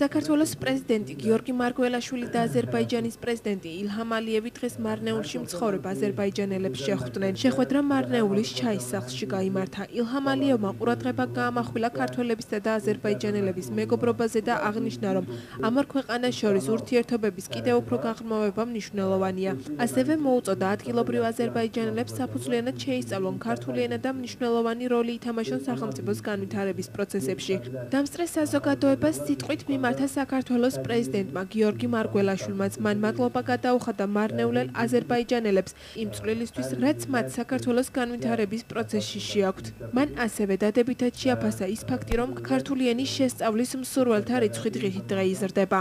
საქართველოს პრეზიდენტი გიორგი მარგველაშვილი და აზერბაიჯანის პრეზიდენტი ილჰამ ალიევი დღეს მარნეულში მცხოვრებ აზერბაიჯანელებს შეხვდნენ. შეხვედრა მარნეულის ჩაის სახლში გაიმართა. ილჰამ ალიევმა ყურადღება გაამახვილა ქართველებისა და აზერბაიჯანელების მეგობრობაზე და აღნიშნა, რომ ამ ორ ქვეყანას შორის ურთიერთობების კიდევ უფრო გაღრმავება მნიშვნელოვანია. ასევე მოუწოდა ადგილობრივ აზერბაიჯანელებს საფუძვლიანად შეისწავლონ ქართული ენა და მნიშვნელოვანი როლი ითამაშონ სახელმწიფოს განვითარების პროცესებში. დამსწრეს საზოგადოებას სიტყვით მიმართა საქართველოს პრეზიდენტმა გიორგი მარგველაშვილმაც. მან მადლობა გადაუხადა მარნეულელ აზერბაიჯანელებს იმ წვლილისთვის, რაც მათ საქართველოს განვითარების პროცესში შეაქვთ. მან ასევე დადებითად შეაფასა ის ფაქტი, რომ ქართული ენის შესწავლის მსურველთა რიცხვი დღითიდღე იზრდება.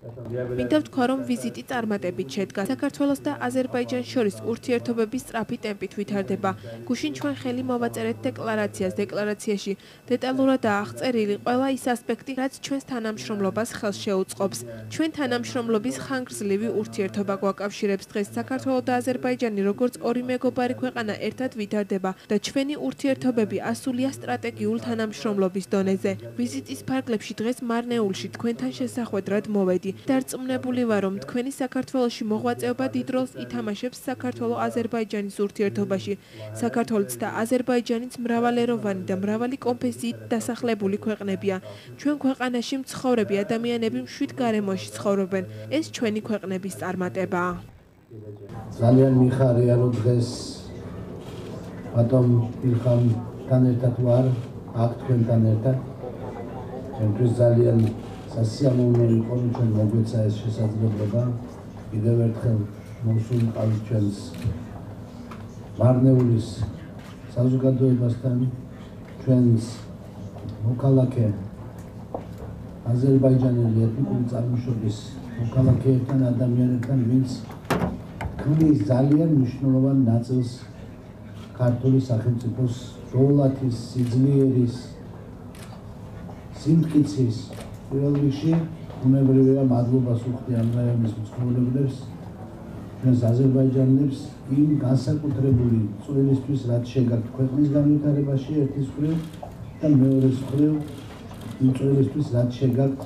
მინდა ვთქვა, რომ ვიზიტი წარმატებით შედგა. საქართველოს და აზერბაიჯანს შორის ურთიერთობები სწრაფი ტემპით ვითარდება. გუშინ ჩვენ ხელი მოვაწერეთ დეკლარაციას. დეკლარაციაში დეტალურადაა აღწერილი ყველა ის ასპექტი, რაც ჩვენს თანამშრომლობას ხელს შეუწყობს. ჩვენ თანამშრომლობის ხანგრძლივი ურთიერთობა გვაკავშირებს. დღეს საქართველო და აზერბაიჯანი როგორც ორი მეგობარი ქვეყანა ერთად ვითარდება და ჩვენი ურთიერთობები ასულია სტრატეგიულ თანამშრომლობის დონეზე. ვიზიტის ფარგლებში დღეს მარნეულში თქვენთან შესახვედრად მოვედი. დარწმუნებული ვარ, რომ თქვენი საქართველოში მოღვაწეობა დიდ როლს ითამაშებს საქართველო-აზერბაიჯანის ურთიერთობაში. საქართველოც და აზერბაიჯანიც მრავალეროვანი და მრავალი კონფესიით დასახლებული ქვეყნებია. ჩვენ ქვეყანაში მცხოვრები ადამიანები მშვიდ გარემოში ცხოვრობენ. ეს ჩვენი ქვეყნების წარმატებაა. ძალიან მიხარია, რომ დღეს ბატონ ილჰამთან ერთად ვარ, აქ თქვენთან ერთად. ჩვენთვის ძალიან სასიამოვნო იყო, რომ ჩვენ მოგვეცა ეს შესაძლებლობა. კიდევ ერთხელ მოსულიყავით ჩვენს მარნეულის საზოგადოებასთან, ჩვენს მოქალაქე აზერბაიჯანელი ეთნიკური წარმოშობის მოქალაქეებთან, ადამიანებთან, ვინც ქმნის ძალიან მნიშვნელოვან ნაწილს ქართული სახელმწიფოს დოვლათის, სიძლიერის, სიმტკიცის. პირველ რიგში უნებრივია მადლობას ვუხდი ამ რაიონის მცხოვრებლებს, ჩვენს აზერბაიჯანელებს იმ განსაკუთრებული წვლილისთვის, რაც შეგართ ქვეყნის განვითარებაში ერთის მხრივ და მეორეს მხრივ იმ წვლილისთვის, რაც შეგართ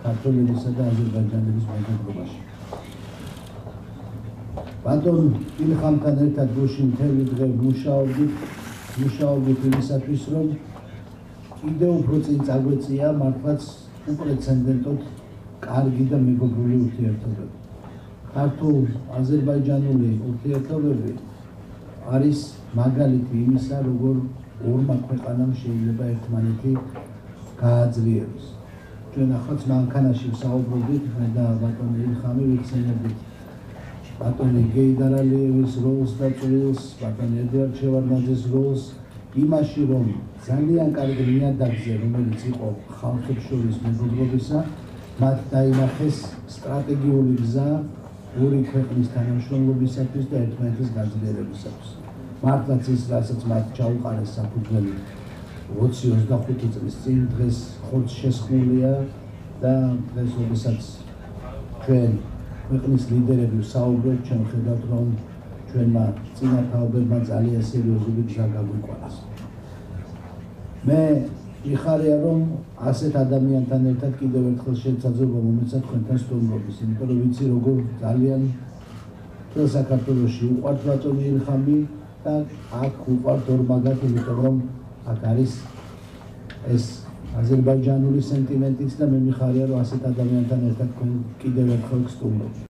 ქართველებისა და აზერბაიჯანელების მეგობრობაში. ბატონ ილჰამთან ერთად გუშინ მთელი დღე მუშაობდით იმისათვის, რომ კიდევ უფრო წინ წაგვეწია მართლაც უპრეცედენტოდ კარგი და მეგობრული ურთიერთობები. ქართულ-აზერბაიჯანული ურთიერთობები არის მაგალითი იმისა, როგორ ორმა ქვეყანამ შეიძლება ერთმანეთი გააძლიეროს. ჩვენ ახლაც მანქანაში ვსაუბრობდით, მე და ბატონ ილჰამი ვიხსენებდით ბატონი გეიდარ ალიევის როლს და წვლილს, ბატონ ედუარდ შევარდნაძის როლს იმაში, რომ ძალიან კარგი ნიადაგზე, რომელიც იყო ხალხებს შორის მეგობრობისა, მათ დაინახეს სტრატეგიული გზა ორი ქვეყნის თანამშრომლობისათვის და ერთმანეთის გაძლიერებისათვის. მართლაც ის, რასაც მათ ჩაუყარეს საფუძველი 20-25 წლის წინ, დღეს ხორცს შესხმულია და დღეს, როდესაც ჩვენ ქვეყნის ლიდერები ვსაუბრობთ, ჩვენ ხედავთ, რომ ჩვენმა წინა თაობებმა ძალიან სერიოზული გზა გაგვიყვანეს. მე მიხარია, რომ ასეთ ადამიანთან ერთად კიდევ ერთხელ შესაძლოა მომეცა თქვენთან სტუმრობის, იმიტომ რომ ვიცი, როგორ ძალიან მთელ საქართველოში უყვართ ბატონი ილჰამი და აქ უყვართ ორმაგად, იმიტომ რომ აქ არის ეს აზერბაიჯანული სენტიმენტიც და მე მიხარია, რომ ასეთ ადამიანთან ერთად თქვენ კიდევ ერთხელ გსტუმრობთ.